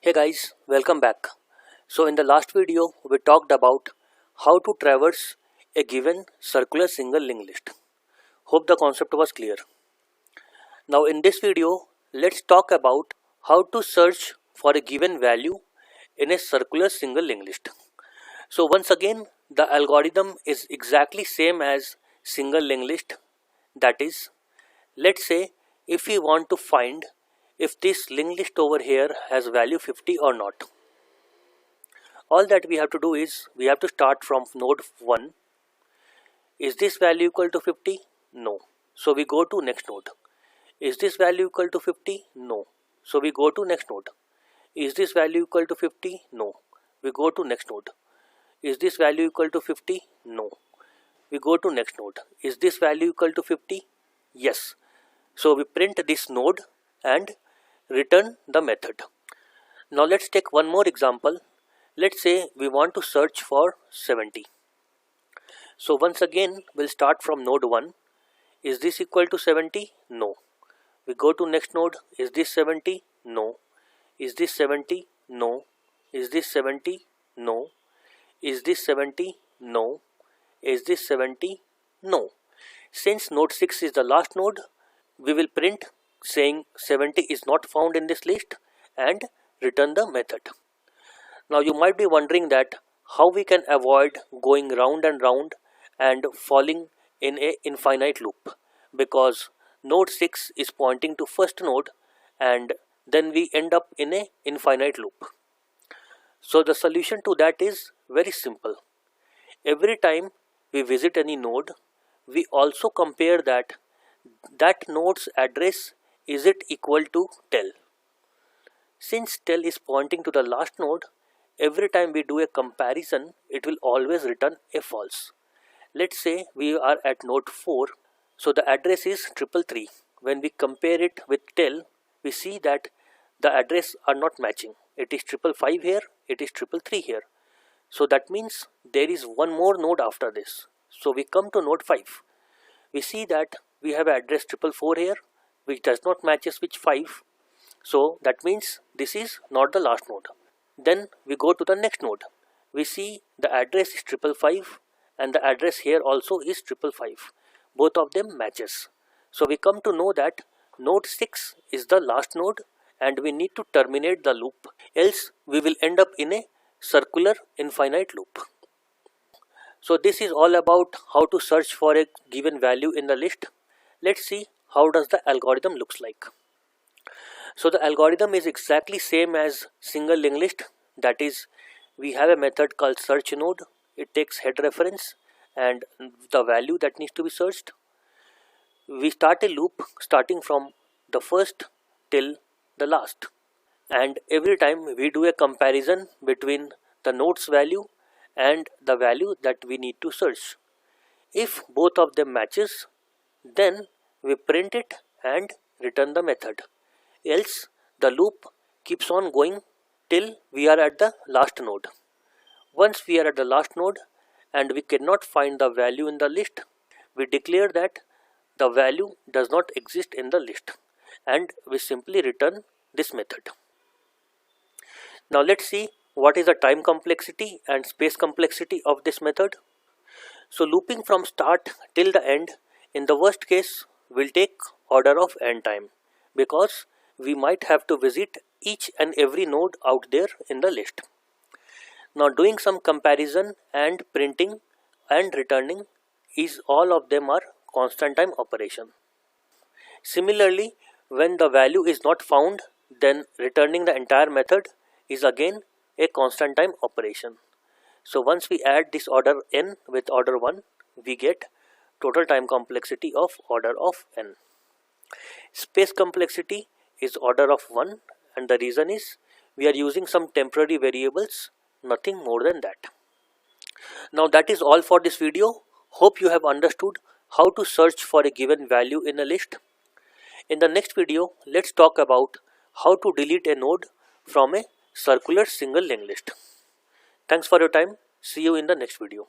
Hey guys, welcome back. So in the last video we talked about how to traverse a given circular single linked list. Hope the concept was clear. Now in this video let's talk about how to search for a given value in a circular single linked list. So once again the algorithm is exactly same as single linked list. That is, let's say if we want to find if this linked list over here has value 50 or not. All that we have to do is we have to start from node 1. Is this value equal to 50? No. So we go to next node. Is this value equal to 50? No. So we go to next node. Is this value equal to 50? No. We go to next node. Is this value equal to 50? No. We go to next node. Is this value equal to 50? Yes. So we print this node and return the method. Now let's take one more example. Let's say we want to search for 70. So once again we'll start from node 1. Is this equal to 70? No. We go to next node. Is this 70? No. Is this 70? No. Is this 70? No. Is this 70? No. Is this 70? No. Since node 6 is the last node, we will print saying 70 is not found in this list and return the method. Now you might be wondering that how we can avoid going round and round and falling in a infinite loop, because node 6 is pointing to first node and then we end up in a infinite loop. So the solution to that is very simple. Every time we visit any node, we also compare that node's address, is it equal to tel. Since tel is pointing to the last node, every time we do a comparison, it will always return a false. Let's say we are at node 4, so the address is 333. When we compare it with tel, we see that the address are not matching. It is 555 here, it is 333 here. So that means there is one more node after this. So we come to node 5. We see that we have address 444 here, which does not matches with 5. So that means this is not the last node. Then we go to the next node. We see the address is 555 and the address here also is 555. Both of them matches. So we come to know that node 6 is the last node and we need to terminate the loop, else we will end up in a circular infinite loop. So this is all about how to search for a given value in the list. Let's see how does the algorithm looks like. So the algorithm is exactly same as single linked list. That is, we have a method called search node. It takes head reference and the value that needs to be searched. We start a loop starting from the first till the last, and every time we do a comparison between the node's value and the value that we need to search. If both of them matches, then we print it and return the method. Else the loop keeps on going till we are at the last node. Once we are at the last node and we cannot find the value in the list, we declare that the value does not exist in the list and we simply return this method. Now let's see what is the time complexity and space complexity of this method. So looping from start till the end in the worst case will take order of n time, because we might have to visit each and every node out there in the list. Now doing some comparison and printing and returning is all of them are constant time operation. Similarly, when the value is not found, then returning the entire method is again a constant time operation. So once we add this order n with order 1, we get total time complexity of order of n. Space complexity is order of 1, and the reason is we are using some temporary variables, nothing more than that. Now that is all for this video. Hope you have understood how to search for a given value in a list. In the next video, let's talk about how to delete a node from a circular single linked list. Thanks for your time. See you in the next video.